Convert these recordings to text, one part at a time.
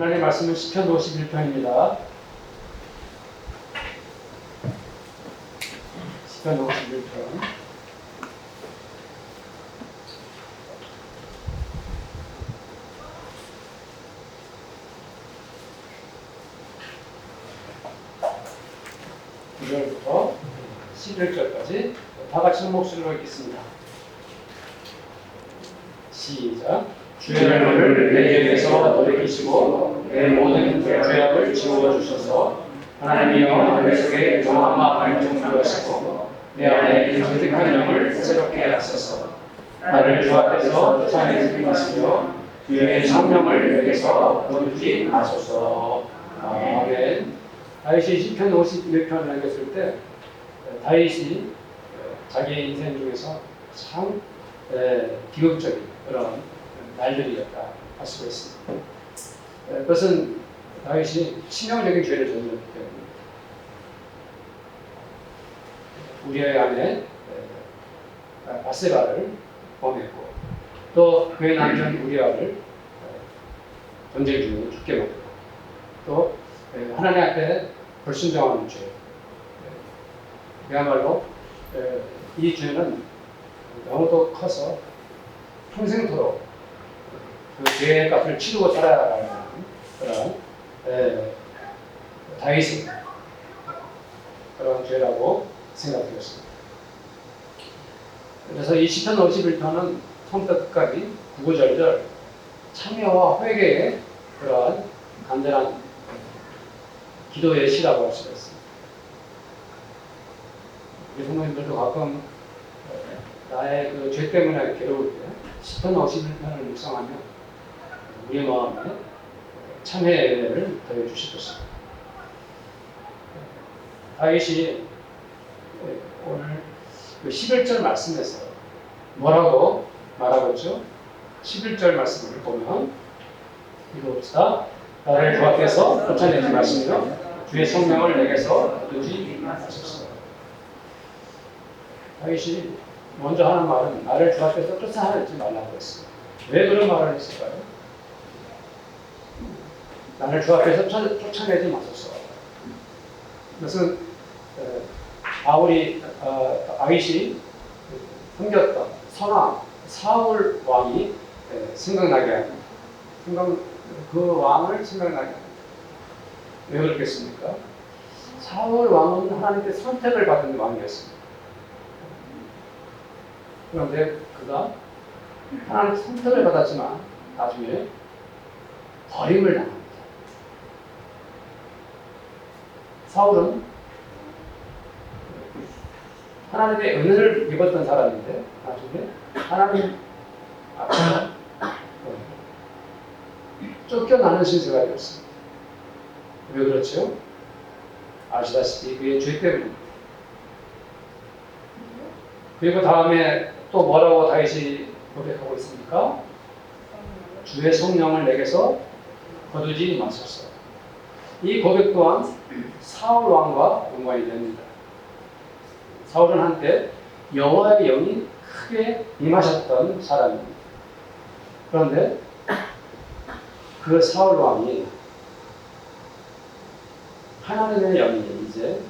하나님의 말씀은 시편 51편입니다. 시편 51편. 부터 11절까지 다 같이 한 목소리로 읽겠습니다. 시작. 주의 얼굴을 내게서 돌이키시고 내 모든 죄악을 지워주셔서 하나님이여 내 속에 영화와 정결하시고 내 안에 정직한 영을 새롭게 하소서. 나를 주 앞에서 쫓아내지 마시며 주의 성령을 내게서 거두지 마소서. 아멘. 다윗이 시편 51편을 읽었을 때 다윗이 자기 인생 중에서 참 비극적인 그런 날들이었다 할 수가 있습니다. 그것은 다윗이 치명적인 죄를 저질렀기 때문에 우리의 아내 바세바를 범했고 또 그의 남편 우리아를 전쟁 중에 죽게 만들고 또 하나님 앞에 불순종하는 죄. 그야말로 이 죄는 너무도 커서 평생토록 그 죄의 값을 치르고 살아가는 그런 다윗의 그런 죄라고 생각되었습니다. 그래서 이 시편 51편은 처음부터 끝까지 구구절절 참여와 회개의 그러한 간절한 기도의 시라고 할 수가 있습니다. 우리 성도님들도 가끔 나의 그 죄 때문에 괴로울 때 시편 51편을 묵상하면 우리의 마음에 참회의 은혜를 더해 주실 것입니다. 다윗이 오늘 그 11절 말씀에서 뭐라고 말하고 있죠? 11절 말씀을 보면 읽어봅시다. 나를 주 앞에서 쫓아내지 마시며 주의 성령을 내게서 거두지 마소서. 다윗이 먼저 하는 말은 나를 주 앞에서 쫓아내지 말라고 했습니다. 왜 그런 말을 했을까요? 나를 주 앞에서 쫓아내지 마소서. 이것은 다윗이 섬겼던 선왕 사울 왕이 생각나게 합니다. 그 왕을 생각나게 합니다. 왜 그렇겠습니까? 사울 왕은 하나님께 선택을 받은 왕이었습니다. 그런데 그가 하나님 선택을 받았지만 나중에 버림을 당합니다. 사울은 하나님의 은혜를 입었던 사람인데 나중에 하나님 앞에서 쫓겨나는 신세가 되었습니다. 왜 그렇죠? 아시다시피 그의 죄 때문입니다. 그리고 다음에 또 뭐라고 다윗이 고백하고 있습니까? 주의 성령을 내게서 거두지 마소서. 이 고백 또한 사울 왕과 연관이 됩니다. 사울은 한때 여호와의 영이 크게 임하셨던 사람입니다. 그런데 그 사울 왕이 하나님의 영이 이제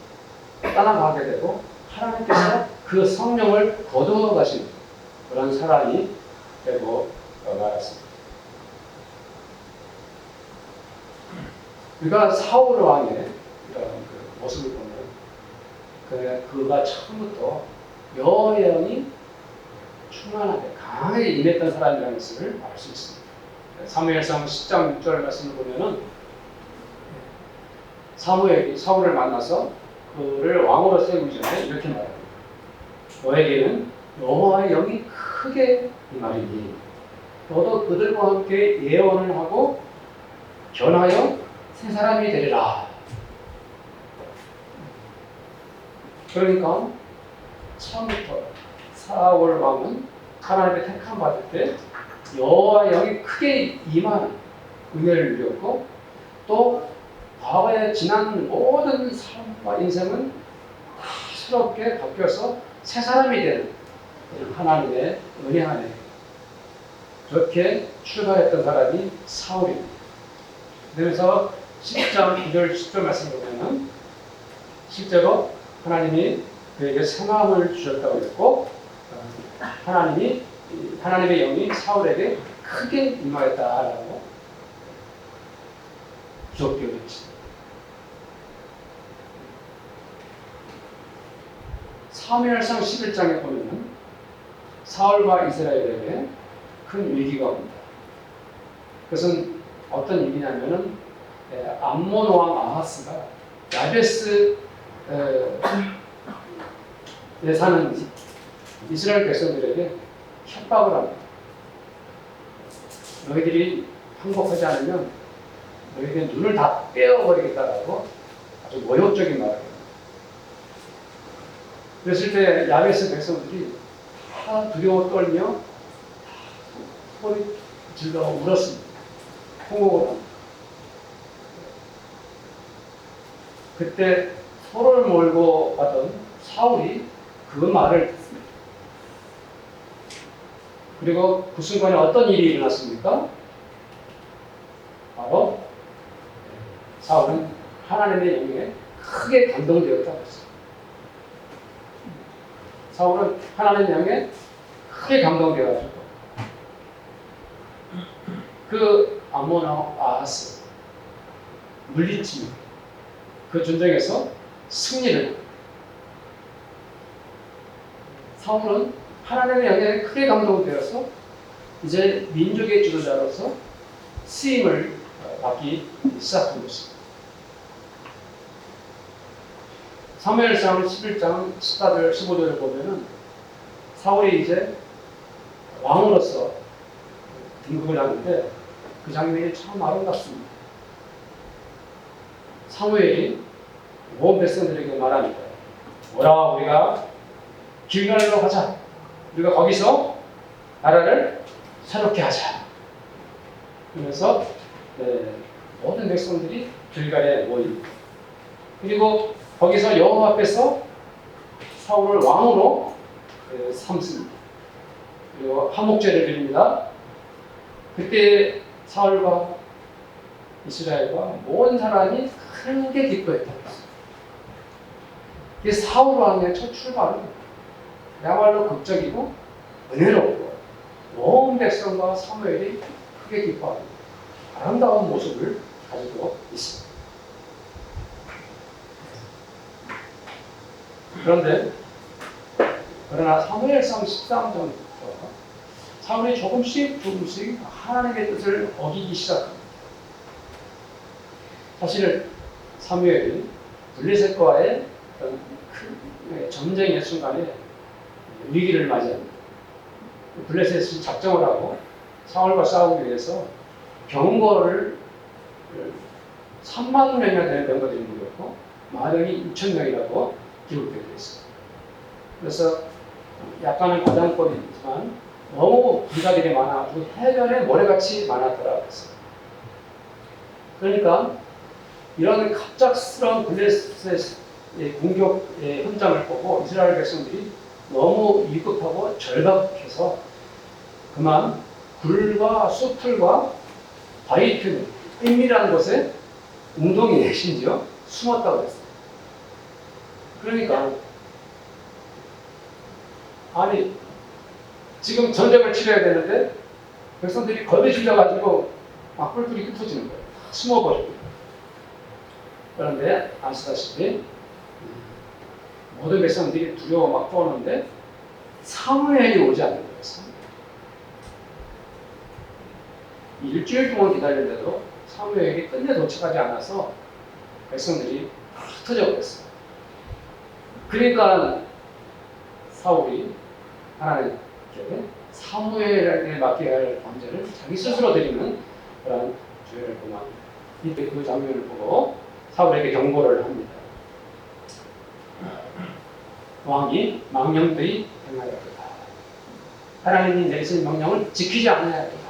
떠나가게 되고 하나님께서 그 성령을 거두어 가신 그런 사람이 되고 말았습니다. 그러니까 사울 왕의 이런 그 모습을 보면 그가 처음부터 여호와의 영이 충만하게 강하게 임했던 사람이라는 것을 알 수 있습니다. 사무엘상 10장 6절 말씀을 보면은 사무엘이 사울을 만나서 그를 왕으로 세우기 전에 이렇게 말합니다. 너에게는 여호와의 영이 크게 임하리니 너도 그들과 함께 예언을 하고 변하여 새 사람이 되리라. 그러니까 처음부터 사울 왕은 하나님의 택함 받을 때 여호와의 영이 크게 임하는 은혜를 누렸고 또 과거에 지난 모든 삶과 인생은 다 새롭게 바뀌어서 새 사람이 되는 하나님의 은혜 안에 그렇게 출발했던 사람이 사울입니다. 그래서 10장 9절 10절 말씀을 보면 실제로 하나님이 그에게 새 마음을 주셨다고 했고 하나님의 영이 사울에게 크게 임하였다라고 기록되어 있습니다. 사무엘상 11장에 보면 사울과 이스라엘에게 큰 위기가 옵니다. 그것은 어떤 위기냐면은 암몬 왕 아하스가 야베스에 사는 이스라엘 백성들에게 협박을 합니다. 너희들이 항복하지 않으면 너희들의 눈을 다 떼어버리겠다라고 아주 모욕적인 말을 합니다. 그랬을 때 야베스 백성들이 다 두려워 떨며 소리 질러 울었습니다. 통곡을 합니다. 그때 소를 몰고 가던 사울이 그 말을 듣습니다. 그리고 그 순간에 어떤 일이 일어났습니까? 바로 사울은 하나님의 영에 크게 감동되었다고 했습니다. 사울은 하나님의 영에 크게 감동되어가지고 그 암몬 왕 아하스 물리칩니다. 그 전쟁에서 승리를. 사울은 하나님의 영에 크게 감동되어서 이제 민족의 지도자로서 쓰임을 받기 시작한 것입니다. 사무엘상 11장 14절 15절을 보면은 사울이 이제 왕으로서 등극을 하는데 그 장면이 참 아름답습니다. 사무엘이 온 백성들에게 말합니다. 오라, 우리가 길갈로 가자. 우리가 거기서 나라를 새롭게 하자. 그래서 모든 백성들이 길갈에 모입니다. 그리고 거기서 여호와 앞에서 사울을 왕으로 삼습니다. 그리고 화목제를 드립니다. 그때 사울과 이스라엘과 모든 사람이 크게 기뻐했다고 했습니다. 이게 사울 왕의 첫 출발은 야말로 극적이고 은혜롭고 온 백성과 사무엘이 크게 기뻐하는 아름다운 모습을 가지고 있습니다. 그러나 사무엘상 13장부터 사울이 조금씩 하나님의 뜻을 어기기 시작합니다. 사실 사무엘이 블레셋과의 큰 전쟁의 순간에 위기를 맞이합니다. 블레셋이 작정을 하고 사울과 싸우기 위해서 병거를 3만 명이나 되는 병거들이 모였고 마병이 6,000명이라고 기록되어 있습니다. 그래서 약간의 과장법이 있지만 너무 군사들이 많아 해변에 모래같이 많았더라고요. 그러니까 이런 갑작스러운 블레셋의 공격의 현장을 보고 이스라엘 백성들이 너무 위급하고 절박해서 그만 굴과 숲풀과 바위 틈, 은밀한 곳에 웅덩이에 심지어 숨었다고 했어요. 그러니까 아니 지금 전쟁을 치러야 되는데 백성들이 겁에 질려가지고 막 뿔뿔이 흩어지는 거예요. 숨어버리고. 그런데 아시다시피 모든 백성들이 두려워 막 떠오는데 사무엘이 오지 않는 거예요. 일주일 동안 기다렸는데도 사무엘이 끝내 도착하지 않아서 백성들이 흩어져 버렸어요. 그러니까 사울이 하나님께 사무엘에게 맡겨야 할 관제를 자기 스스로 드리는 그런 주의를 공합니다. 이때 그 장면을 보고 사울에게 경고를 합니다. 왕이 망령되이 행하였도다. 하나님이 내리신 명령을 지키지 않아야겠다.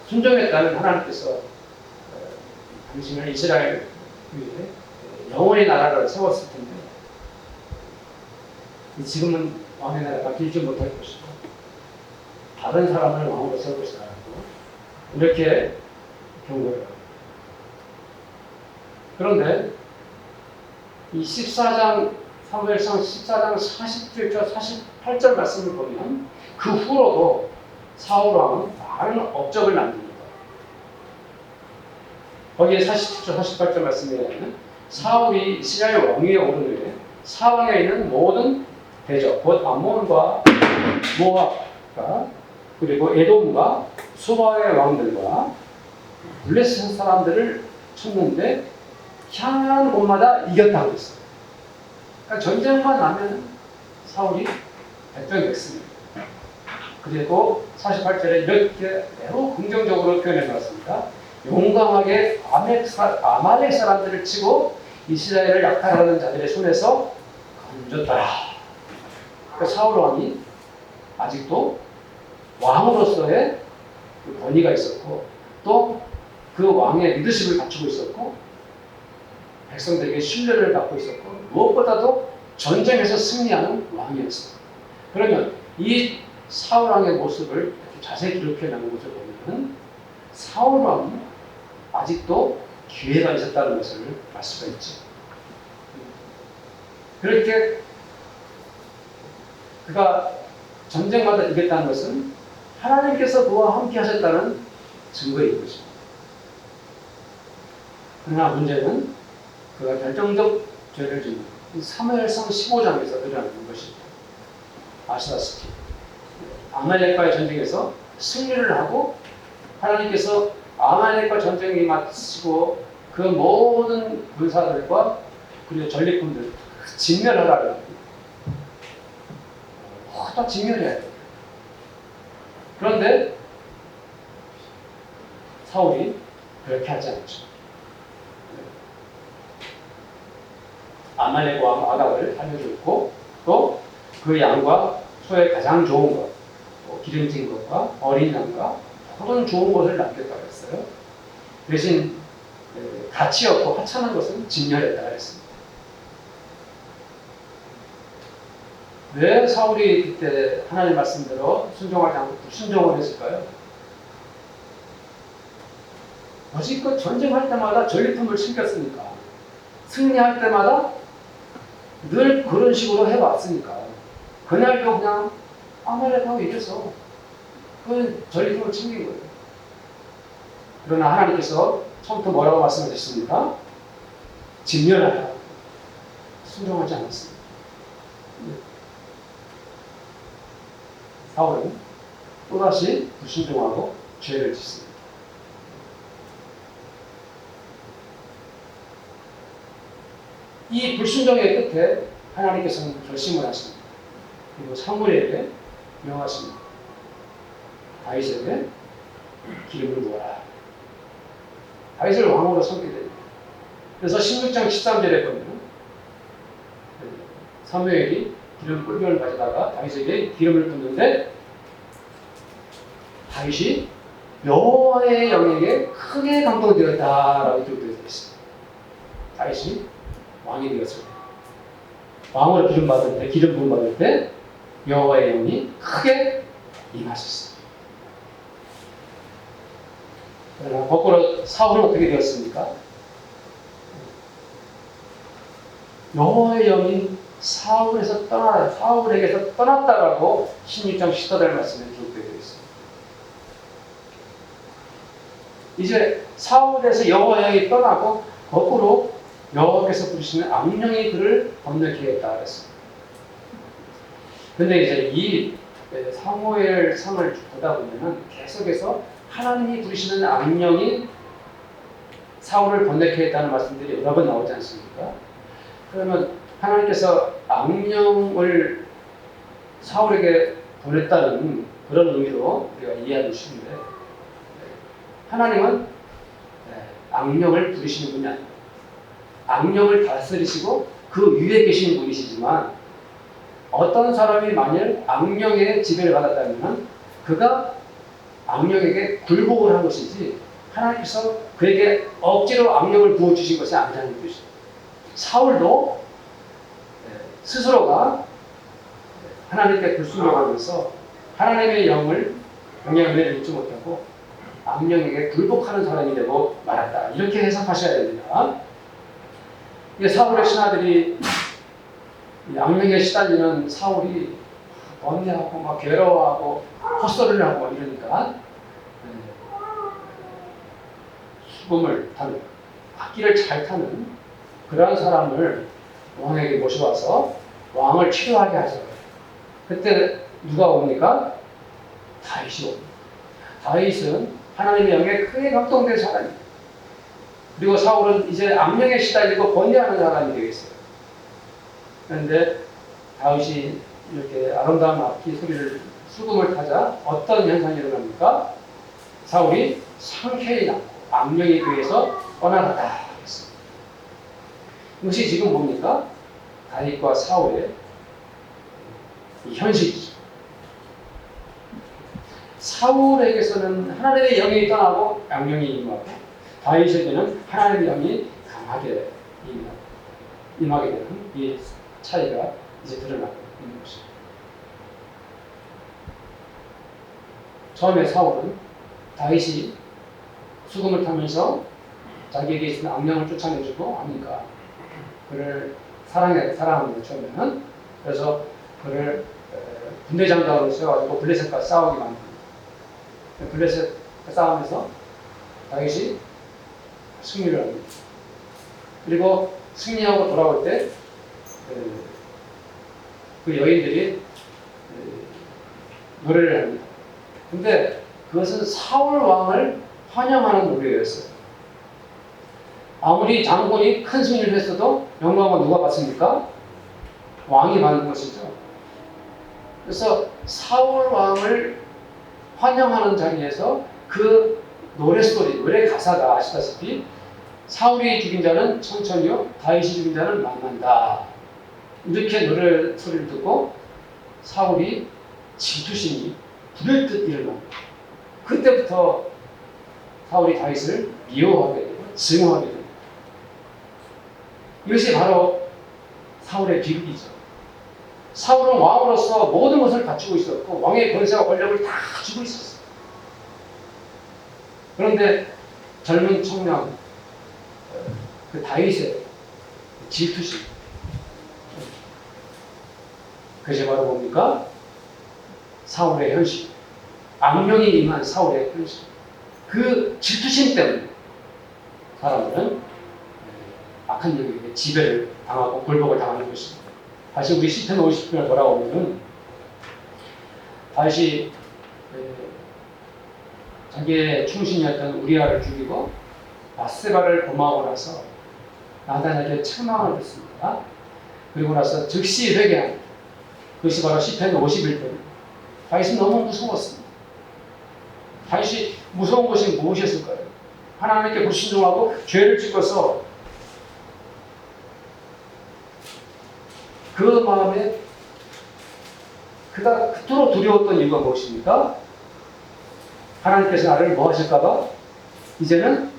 순종했다면 하나님께서 당신을 이스라엘 위에 영원의 나라를 세웠을 텐데 지금은 왕의 나라가 길지 못할 것이고 다른 사람을 왕으로 세울 것이라고 이렇게 경고해요. 그런데 이 14장 사무엘상 14장 47절 48절 말씀을 보면 그 후로도 사울 왕은 많은 업적을 남깁니다. 거기에 47절 48절 말씀에 의하면 사울이 이스라엘 왕위에 오른 후에 사방에 있는 모든 대적 곧 암몬과 모압과 그리고 에돔과 수바의 왕들과 블레셋 사람들을 쳤는데 향한 곳마다 이겼다고 했어요. 그러니까 전쟁만 나면 사울이 백전이 됐습니다. 그리고 48절에 이렇게 매우 긍정적으로 표현해 놨습니다. 용감하게 아말렉 사람들을 치고 이스라엘을 약탈하는 자들의 손에서 건졌더라. 그러니까 사울 왕이 아직도 왕으로서의 그 권위가 있었고 또 그 왕의 리더십을 갖추고 있었고 백성들에게 신뢰를 받고 있었고 무엇보다도 전쟁에서 승리하는 왕이었어요. 그러면 이 사울 왕의 모습을 자세히 기록해 놓은 것을 보면 사울 왕이 아직도 기회가 있었다는 것을 알 수가 있죠. 그렇게 그가 전쟁마다 이겼다는 것은 하나님께서 그와 함께 하셨다는 증거인 것입니다. 그러나 문제는 그가 결정적 죄를 지은 사무엘상 15장에서 드러나는 것입니다. 아시다시피 아말렉과의 전쟁에서 승리를 하고 하나님께서 아말렉과 전쟁이 마치고 그 모든 군사들과 그리고 전리품들 진멸하라고 다 진멸해야 돼요. 그런데 사울이 그렇게 하지 않죠. 아말렉 왕 아각을 살려줬고 또 그 양과 소의 가장 좋은 것, 또 기름진 것과 어린 양과 모든 좋은 것을 남겼다고 했어요. 대신 가치 없고 하찮은 것은 진멸했다고 했습니다. 왜 사울이 그때 하나님 말씀대로 순종하지 않고 불순종을 했을까요? 여지껏 전쟁할 때마다 전리품을 챙겼으니까 승리할 때마다 늘 그런 식으로 해왔으니까 그날도 그냥 아말렉하고 이래서 그 전리품을 챙긴 거예요. 그러나 하나님께서 처음부터 뭐라고 말씀하셨습니까? 진멸하라. 순종하지 않았습니다. 사울은 또다시 불순종하고 죄를 짓습니다. 이 불순종의 끝에 하나님께서는 결심을 하십니다. 그리고 사무엘에게 명하십니다. 다윗에게 기름을 부어라. 다윗을 왕으로 삼게 됩니다. 그래서 16장 13절에 보면 사무엘이 기름 꿀병을 가져다가 다윗에게 기름을 붓는데 다윗이 여호와의 영에게 크게 감동되었다라고 기록되어 있습니다. 다윗이 왕이 되었습니다. 왕으로 기름 받을 때, 기름 부음 받을 때 여호와의 영이 크게 임하셨습니다. 그러나 거꾸로 사울은 어떻게 되었습니까? 여호와의 영이 사울에게서 떠났다라고 16장 14절 말씀에 기록되어 있습니다. 이제 사울에서 여호와의 영이 떠나고 거꾸로 여호와께서 부르시는 악령이 그를 범죄케 했다 그랬습니다. 근데 이제 이 사무엘 상을 보다 보면은 계속해서 하나님이 부르시는 악령이 사울을 번뇌케 했다는 말씀들이 여러 번 나오지 않습니까? 그러면 하나님께서 악령을 사울에게 보냈다는 그런 의미로 우리가 이해하기 쉬운데 하나님은 악령을 부르시는 분이 아닙니다. 악령을 다스리시고 그 위에 계신 분이시지만 어떤 사람이 만일 악령의 지배를 받았다면 그가 악령에게 굴복을 한 것이지 하나님께서 그에게 억지로 악령을 부어주신 것이 아니라는 것입니다. 사울도 스스로가 하나님께 불순종하면서 하나님의 영향을 믿지 못하고 악령에게 굴복하는 사람이 되고 말았다. 이렇게 해석하셔야 됩니다. 이게 사울의 신하들이 악령에 시달리는 사울이 번뇌하고 막 괴로워하고 헛소리를 하고 이러니까 수금을 타는 악기를 잘 타는 그러한 사람을 왕에게 모셔와서 왕을 치료하게 하죠. 그때 누가 옵니까? 다윗이 옵니다. 다윗은 하나님의 영에 크게 감동된 사람입니다. 그리고 사울은 이제 악령에 시달리고 번뇌하는 사람이 되겠어요. 그런데 다윗이 이렇게 아름다운 악기 소리를 수금을 타자 어떤 현상이 일어납니까? 사울이 상쾌히 낫고 악령에 의해서 떠나갔다 했습니다. 이것이 지금 뭡니까? 다윗과 사울의 이 현실이죠. 사울에게서는 하나님의 영이 떠나고 악령이 임하고 다윗에게는 하나님의 영이 강하게 임하게 되는 이 차이가 이제 드러나고 있는 것입니다. 처음에 사울은 다윗이 수금을 타면서 자기에게 있는 악령을 쫓아내주고 하니까 그를 사랑합니다. 처음에는. 그래서 그를 군대장관으로 세워가지고 블레셋과 싸우게 만듭니다. 블레셋 싸움에서 다윗이 승리를 합니다. 그리고 승리하고 돌아올 때 그 여인들이 노래를 합니다. 근데 그것은 사울 왕을 환영하는 노래였어요. 아무리 장군이 큰 승리를 했어도 영광은 누가 받습니까? 왕이 받는 것이죠. 그래서 사울 왕을 환영하는 자리에서 그 노래 가사가 아시다시피 사울이 죽인 자는 천천히요, 다윗이 죽인 자는 만만다. 이렇게 노래 소리를 듣고 사울이 질투심이 불을 듯 일어납니다. 그때부터 사울이 다윗을 미워하게 되고 증오하게 됩니다. 이것이 바로 사울의 비극이죠. 사울은 왕으로서 모든 것을 갖추고 있었고 왕의 권세와 권력을 다 가지고 있었어요. 그런데 젊은 청년 그 다윗의 질투심, 그것이 바로 뭡니까? 사울의 현실, 악령이 임한 사울의 현실. 그 질투심 때문에 사람들은 악한 영에게 지배를 당하고 굴복을 당하는 것입니다. 다시 우리 시편 50편을 돌아오면 다시 자기의 충신이었던 우리아를 죽이고 바세바를 범하고 나서 나단에게 책망을 듣습니다. 그리고 나서 즉시 회개합니다. 그것이 바로 시편 51편입니다. 다윗은 너무 무서웠습니다. 다윗이 무서운 것이 무엇이었을까요? 하나님께 불순종하고 죄를 짓고서 그 마음에 그가 그토록 두려웠던 이유가 무엇입니까? 하나님께서 나를 뭐 하실까봐? 이제는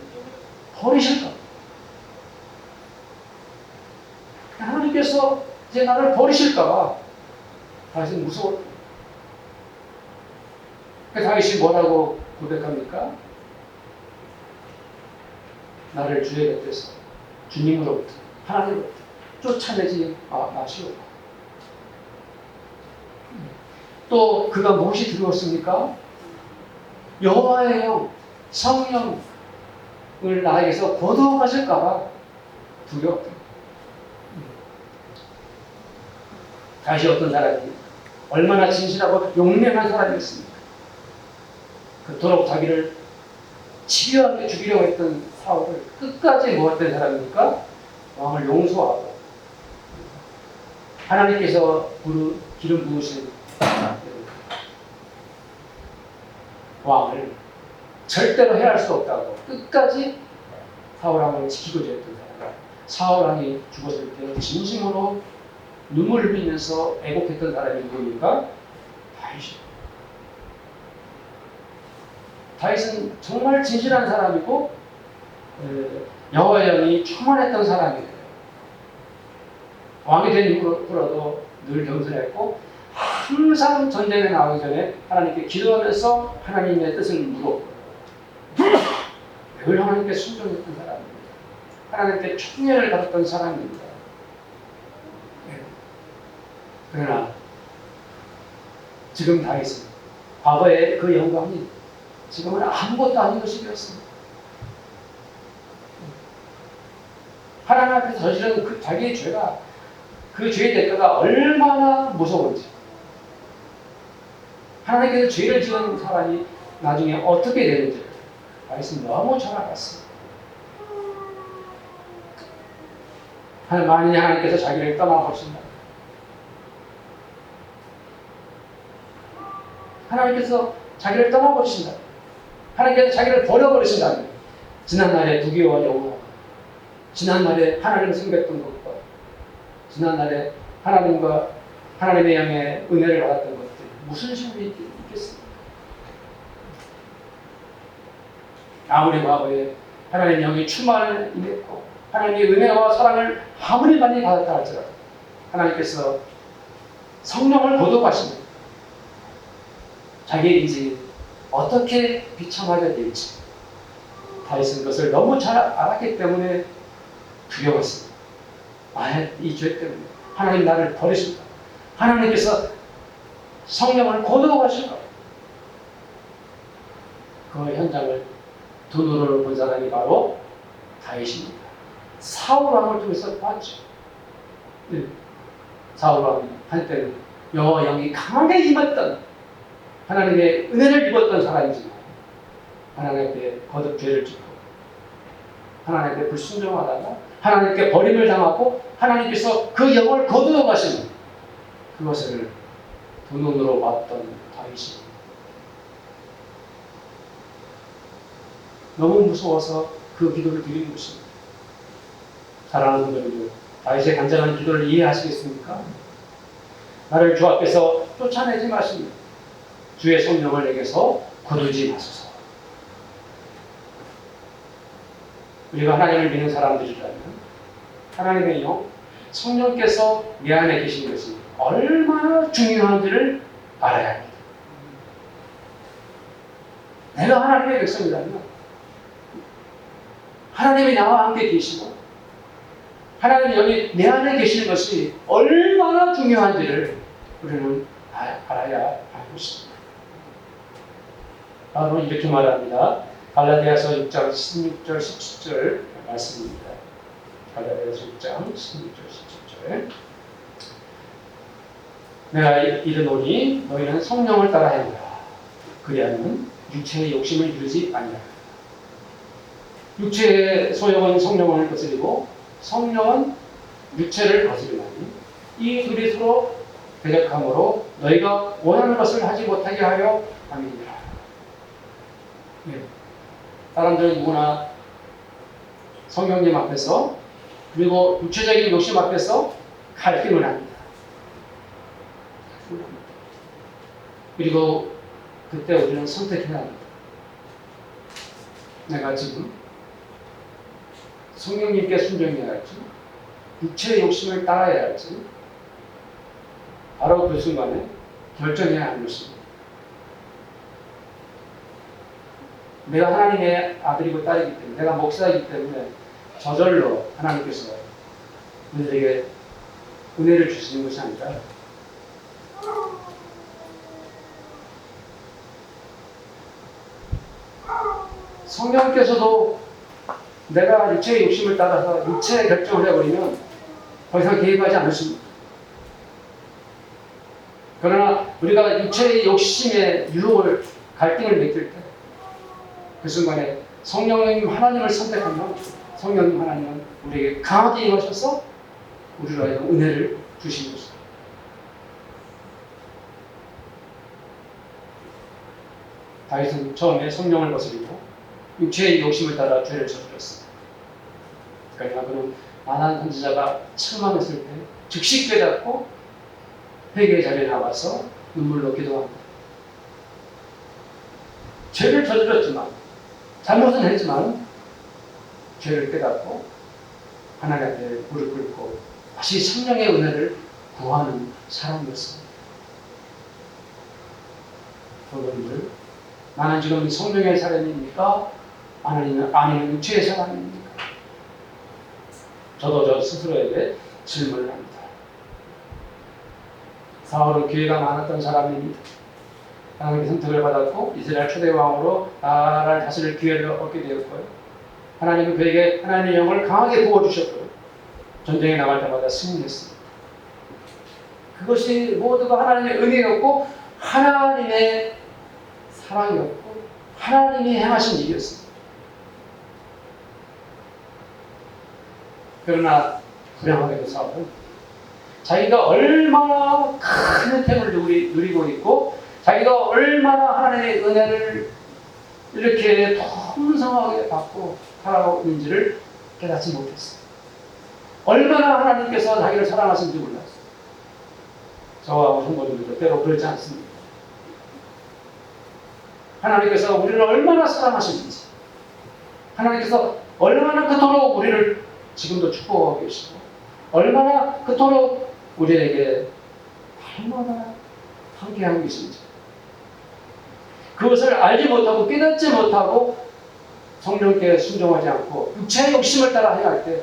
버리실까봐. 하나님께서 이제 나를 버리실까봐 다윗은 무서웠다. 다윗이 뭐라고 고백합니까? 나를 주의 곁에서 주님으로부터 하나님으로부터 쫓아내지 마시오. 또 그가 무엇이 두려웠습니까? 여호와의 영, 성령을 나에게서 거두어 가실까봐 두려웠다. 다시 어떤 사람이 얼마나 진실하고 용맹한 사람이었습니까? 그토록 자기를 치료하게 죽이려고 했던 사울을 끝까지 모았던 사람입니까? 왕을 용서하고 하나님께서 기름 부으신 왕을 절대로 해할 수 없다고 끝까지 사울왕을 지키고자 했던 사람. 사울왕이 죽었을 때 진심으로 눈물을 흘리면서 애곡했던 사람이 누구입니까? 다윗이에요. 다윗은 정말 진실한 사람이고 여호와의 영이 충만했던 사람이에요. 왕이 된 이후로도 늘 겸손했고 항상 전쟁에 나가기 전에 하나님께 기도하면서 하나님의 뜻을 물었고 늘 하나님께 순종했던 사람입니다. 하나님께 총애를 받았던 사람입니다. 그러나 지금 다윗은 과거의 그 영광이 지금은 아무것도 아닌 것이 되었습니다. 하나님 앞에 저지른 그 자기의 죄가, 그 죄의 대가가 얼마나 무서운지, 하나님께서 죄를 지은 사람이 나중에 어떻게 되는지 다윗은 너무 잘 알았습니다. 만일 하나님께서 자기를 떠나보신다, 하나님께서 자기를 떠나버리신다, 하나님께서 자기를 버려버리신다면 지난날의 부귀와 영광, 지난날에 하나님을 섬겼던 것과 지난날에 하나님과 하나님의 양의 은혜를 받았던 것들 무슨 소용이 있겠습니까? 아무리 과거에 하나님의 영이 충만을 임했고 하나님의 은혜와 사랑을 아무리 많이 받았다 할지라도 하나님께서 성령을 거듭하시면 자기의 인생이 어떻게 비참하게 될지 다윗은 그것을 너무 잘 알았기 때문에 두려웠습니다. 이 죄 때문에 하나님 나를 버리신다, 하나님께서 성령을 거두어가실까. 그 현장을 두 눈으로 본 사람이 바로 다윗입니다. 사울 왕을 통해서 봤죠. 사울 왕이 한때는 여호와 영이 강하게 임했던, 하나님의 은혜를 입었던 사람이지만 하나님 앞에 거듭 죄를 짓고 하나님 앞에 불순종하다가 하나님께 버림을 당하고 하나님께서 그 영을 거두어 가시는 그것을 두 눈으로 봤던 다윗이 너무 무서워서 그 기도를 드리는 것입니다. 사랑하는 분들도 다윗의 간절한 기도를 이해하시겠습니까? 나를 주 앞에서 쫓아내지 마시며 주의 성령을 내게서 거두지 마소서. 우리가 하나님을 믿는 사람들이라면 하나님의 영, 성령께서 내 안에 계신 것이 얼마나 중요한지를 알아야 합니다. 내가 하나님의 백성이라면 하나님이 나와 함께 계시고 하나님의 영이 내 안에 계시는 것이 얼마나 중요한지를 우리는 알아야 할 것입니다. 바로 이렇게 말합니다. 갈라디아서 6장 16절 17절 말씀입니다. 갈라디아서 6장 16절 17절 내가 이르노니 너희는 성령을 따라 행하라. 그리하면 육체의 욕심을 이루지 아니하라. 육체의 소욕은 성령을 거스리고 성령은 육체를 거스리나니 이 둘이 서로 대적함으로 너희가 원하는 것을 하지 못하게 하려 함이니라. 사람들은 누구나 성령님 앞에서 그리고 육체적인 욕심 앞에서 갈등을 합니다. 그리고 그때 우리는 선택해야 합니다. 내가 지금 성령님께 순종해야 할지 육체의 욕심을 따라야 할지 바로 그 순간에 결정해야 하는 것입니다. 내가 하나님의 아들이고 딸이기 때문에, 내가 목사이기 때문에 저절로 하나님께서 우리에게 은혜를 주시는 것이 아니라 성령께서도 내가 육체의 욕심을 따라서 육체의 결정을 해버리면 더 이상 개입하지 않으십니다. 그러나 우리가 육체의 욕심의 유혹을, 갈등을 느낄 때 그 순간에 성령님 하나님을 선택하면 성령님 하나님은 우리에게 강하게 임하셔서 우리로 하여금 은혜를 주시는 것입니다. 다윗은 처음에 성령을 거스리고 육체의 욕심을 따라 죄를 저질렀습니다. 그러나 그는 나단 선지자가 책망했을 때 즉시 깨닫고 회개의 자리에 나와서 눈물로 기도합니다. 죄를 저질렀지만, 잘못은 했지만 죄를 깨닫고 하나님 앞에 무릎 꿇고 다시 성령의 은혜를 구하는 사람이었습니다. 여러분들, 나는 지금 성령의 사람입니까? 아니면 육체의 사람입니까? 저도 저 스스로에게 질문을 합니다. 사울은 기회가 많았던 사람입니다. 하나님의 선택을 받았고 이스라엘 초대 왕으로 나라를 다스릴 기회를 얻게 되었고요. 하나님은 그에게 하나님의 영을 강하게 부어주셨고요. 전쟁에 나갈 때마다 승리했습니다. 그것이 모두가 하나님의 은혜였고 하나님의 사랑이었고 하나님이 행하신 일이었습니다. 그러나 불행하게도 사울은 자기가 얼마나 큰 혜택을 누리고 있고 자기가 얼마나 하나님의 은혜를 이렇게 풍성하게 받고 살아가고 있는지를 깨닫지 못했어요. 얼마나 하나님께서 자기를 사랑하시는지 몰랐어요. 저와 성도님들도 때로 그렇지 않습니다. 하나님께서 우리를 얼마나 사랑하시는지, 하나님께서 얼마나 그토록 우리를 지금도 축복하고 계시고, 얼마나 그토록 우리에게 날마다 함께하고 계신지, 그것을 알지 못하고 깨닫지 못하고 성령께 순종하지 않고 육체의 욕심을 따라 행할 때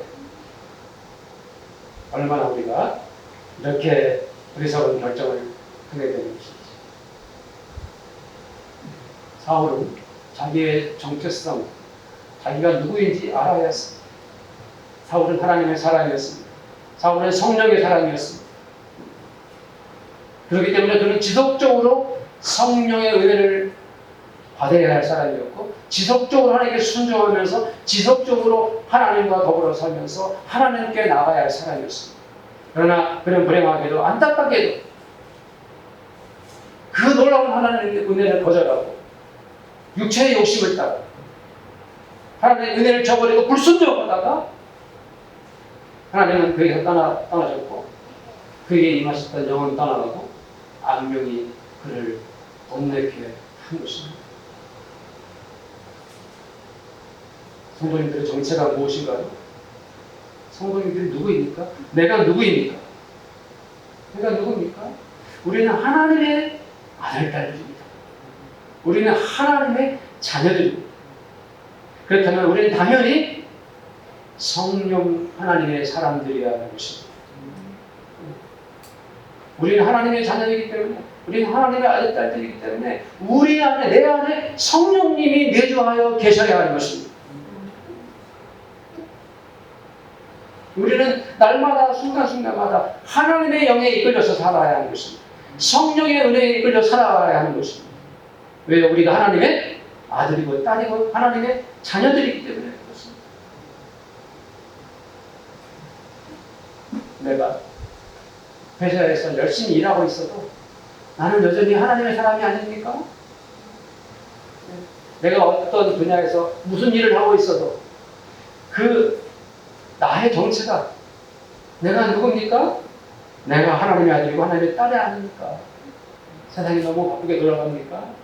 얼마나 우리가 이렇게 어리석은 결정을 하게 되는 것인지. 사울은 자기의 정체성, 자기가 누구인지 알아야 했습니다. 사울은 하나님의 사람이었습니다. 사울은 성령의 사람이었습니다. 그렇기 때문에 그는 지속적으로 성령의 은혜를 받아야 할 사람이었고 지속적으로 하나님께 순종하면서 지속적으로 하나님과 더불어 살면서 하나님께 나가야 할 사람이었습니다. 그러나 그는 불행하게도 안타깝게도 그 놀라운 하나님의 은혜를 거절하고 육체의 욕심을 따라 하나님의 은혜를 저버리고 불순종하다가 하나님은 그에게서 떠나셨고 그에게 임하셨던 영은 떠나가고 악령이 그를 엇내게 한 것입니다. 성도님들의 정체가 무엇인가요? 성도님들이 누구입니까? 내가 누구입니까? 내가 누굽니까? 우리는 하나님의 아들, 딸들입니다. 우리는 하나님의 자녀들입니다. 그렇다면 우리는 당연히 성령 하나님의 사람들이어야 하는 것입니다. 우리는 하나님의 자녀이기 때문에 우리는 하나님의 아들, 딸들이기 때문에 우리 안에, 내 안에 성령님이 내주하여 계셔야 하는 것입니다. 우리는 날마다 순간순간마다 하나님의 영에 이끌려서 살아야 하는 것입니다. 성령의 은혜에 이끌려 살아가야 하는 것입니다. 왜? 우리가 하나님의 아들이고 딸이고 하나님의 자녀들이기 때문에 그렇습니다. 내가 회사에서 열심히 일하고 있어도 나는 여전히 하나님의 사람이 아닙니까? 내가 어떤 분야에서 무슨 일을 하고 있어도 그 나의 정체가 내가 누굽니까? 내가 하나님의 아들이고 하나님의 딸이 아닙니까? 세상이 너무 바쁘게 돌아갑니까?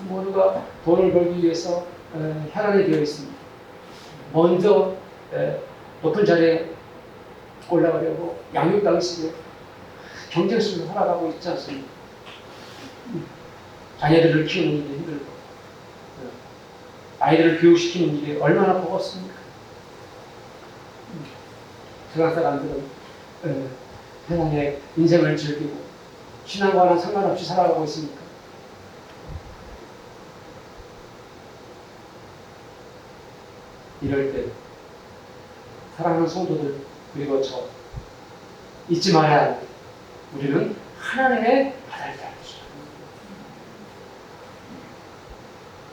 모두가 돈을 벌기 위해서 혈안이 되어 있습니다. 먼저 높은 자리에 올라가려고 양육당식에 경쟁 속에서 살아가고 있지 않습니까? 자녀들을 키우는 일이 힘들고 아이들을 교육시키는 일이 얼마나 버겁습니까? 세상 사람들은 세상에 인생을 즐기고 신앙과는 상관없이 살아가고 있습니까? 이럴 때 사랑하는 성도들 그리고 저 잊지 말아야 합니다. 우리는 하나님의 아들이다.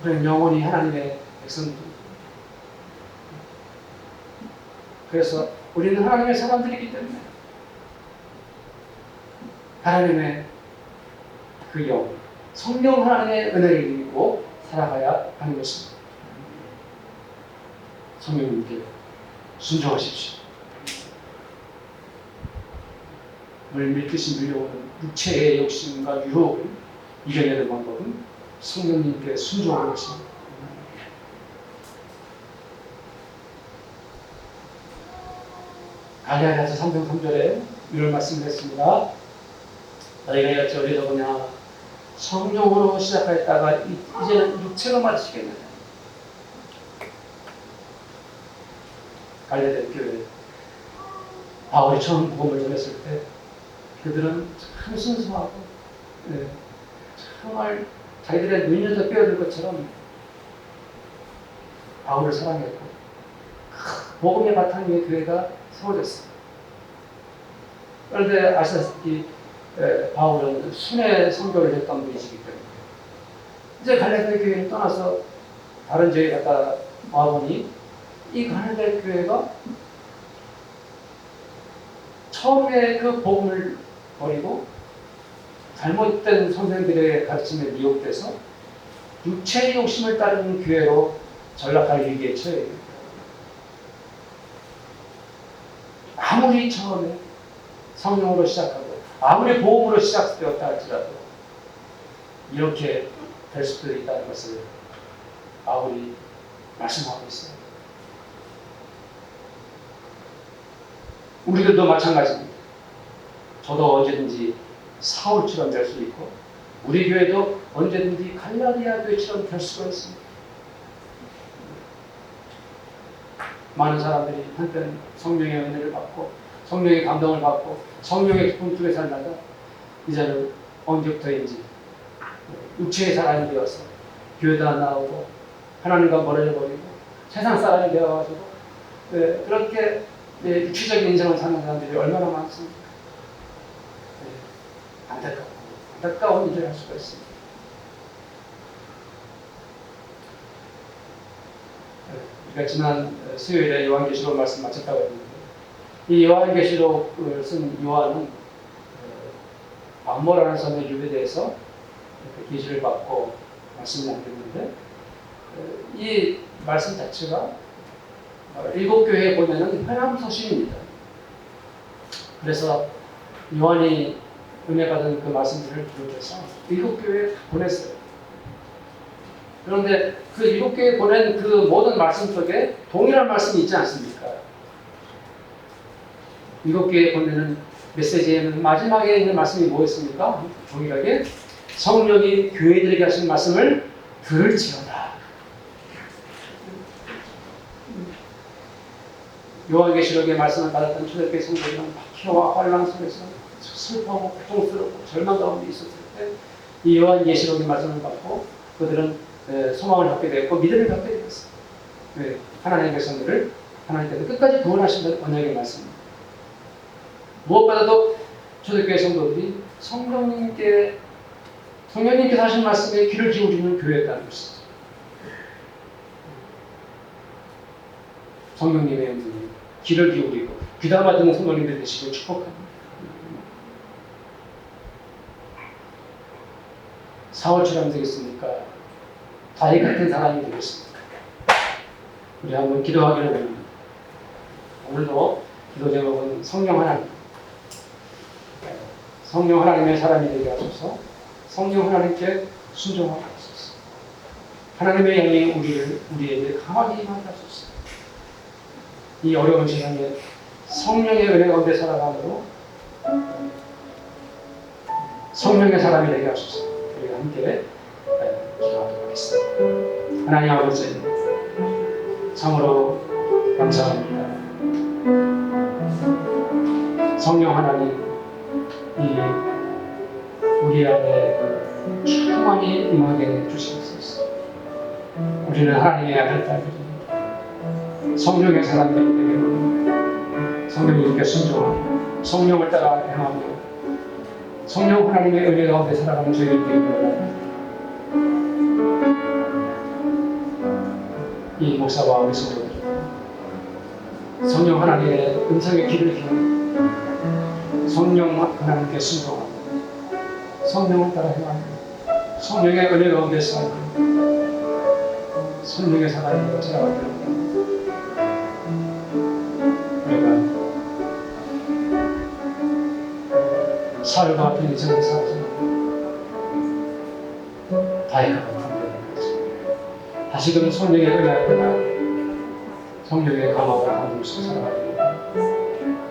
우리는 영원히 하나님의 백성들. 그래서 우리는 하나님의 사람들이기 때문에 하나님의 그 영, 성령 하나님의 은혜를 믿고 살아가야 하는 것입니다. 성령님께 순종하십시오. 밀듯이 밀려오는 육체의 욕심과 유혹을 이겨내는 방법은 성령님께 순종하는 것입니다. 갈라디아서 3장 3절에 이런 말씀을 했습니다. 너희가 여찌 어리석으냐 성령으로 시작하였다가 이제는 육체로 마치겠느냐. 갈레된 교회 바울이 처음 복음을 전했을 때 그들은 참 순수하고 정말 자기들의 눈여겨 빼어들 것처럼 바울을 사랑했고 복음의 바탕 위에 교회가 세워졌어요. 그런데 아시다시피 바울은 순회 선교를 했던 분이시기 때문에 이제 갈레데 교회를 떠나서 다른 지역에 갔다 와보니 이 갈레데 교회가 처음에 그 복음을 버리고 잘못된 선생들의 가르침에 미혹돼서 육체의 욕심을 따르는 교회로 전락할 위기에 처해 있습니다. 아무리 처음에 성령으로 시작하고 아무리 복음으로 시작되었다 할지라도 이렇게 될 수도 있다는 것을 바울이 말씀하고 있어요. 우리들도 마찬가지입니다. 저도 언제든지 사울처럼 될 수 있고 우리 교회도 언제든지 갈라디아 교회처럼 될 수가 있습니다. 많은 사람들이 한때는 성령의 은혜를 받고 성령의 감동을 받고 성령의 기쁨 속에 살다가 이제는 언제부터인지 육체의 사람이 되어서 교회도 안 나오고 하나님과 멀어져 버리고 세상 사람이 되어가지고 그렇게 육체적인 인생을 사는 사람들이 얼마나 많습니까? 안타까운 일을 할 수가 있습니다. 우리가 지난 수요일에 요한계시록 말씀 마쳤다고 했는데 이 요한계시록을 쓴 요한은 암모라는 섬의 유배돼서 계시를 받고 말씀을 남겼는데 이 말씀 자체가 일곱 교회에 보내는 회람 서신입니다. 그래서 요한이 은혜 받은 그 말씀들을 비롯해서 일곱 교회에 보냈어요. 그런데 그 일곱 교회에 보낸 그 모든 말씀 속에 동일한 말씀이 있지 않습니까? 일곱 교회에 보내는 메시지에는 마지막에 있는 말씀이 뭐였습니까? 동일하게 성령이 교회들에게 하신 말씀을 들을지어다. 요한계시록의 말씀을 받았던 초대교회 성도들은 박해와 환난 속에서 슬퍼하고 고통스럽고 절망 가운데 있었을 때 이 요한계시록의 말씀을 받고 그들은 소망을 갖게 되었고 믿음을 갖게 되었어요. 하나님의 백성들을 하나님께서 끝까지 구원하신다는 언약의 말씀입니다. 무엇보다도 초대교회 성도들이 성령님께서 하신 말씀에 귀를 기울이는 교회였다는 것이죠. 성령님의 음성에 귀를 기울이고 귀담아 듣는 성도님들 되시고 축복합니다. 사울처럼 되겠습니까? 다윗 같은 사람이 되겠습니까? 우리 한번 기도하기를 원합니다. 오늘도 기도 제목은 성령 하나님. 성령 하나님의 사람이 되게 하소서. 성령 하나님께 순종하게 하소서. 하나님의 영이 우리에게 강하게 임하게 하소서. 이 어려운 세상에 성령의 은혜 가운데 살아감으로 성령의 사람이 되게 하소서. 우리가 함께 기도하도록 하겠습니다. 하나님 아버지, 참으로 감사합니다. 성령 하나님, 우리 안에 충만히 임하게 주시옵소서. 우리는 하나님의 아들 딸들입니다. 성령의 사람들이 되게 성령님께 순종하고 성령을 따라 행하며 성령 하나님의 은혜 가운데 살아가는 저희를 기억합니다. 이 목사와 우리 성도들 성령 하나님의 음성의 귀를 기울이고 성령 하나님께 순종하고 성령을 따라 행하며 성령의 은혜 가운데 살고 성령의 사랑이 살아가기를 우리가 사흘과 같은 인생을 살아서 다이가 감동되는 거지. 다시금 성령의 은혜를 받아 성령의 감화와 감동 속에 살아가기를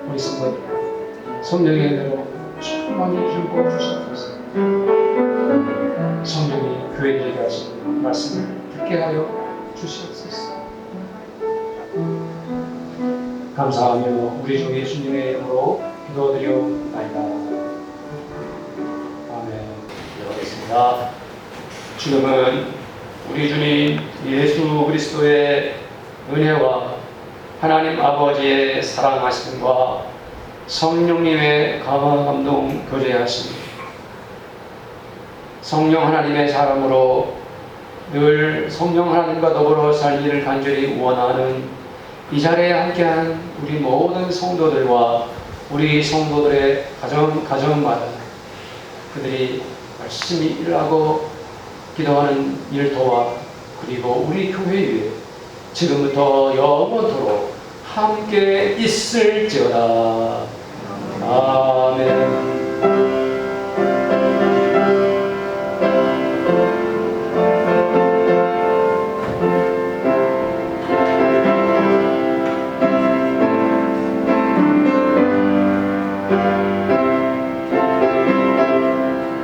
우리 성도들 성령의 은혜로 충만히 기울고 주시옵소서. 성령이 교회들에게 하시는 말씀을 듣게 하여 주시옵소서. 감사하며 우리 주 예수님의 이름으로 기도드리옵나이다. 아멘. 기도하겠습니다. 지금은 우리 주님 예수 그리스도의 은혜와 하나님 아버지의 사랑하심과 성령님의 강한 감동 교제하심, 성령 하나님의 사람으로 늘 성령 하나님과 더불어 살기를 간절히 원하는 이 자리에 함께한 우리 모든 성도들과 우리 성도들의 가정마다 그들이 열심히 일하고 기도하는 일터와 그리고 우리 교회 위에 지금부터 영원토록 함께 있을지어다. 아멘.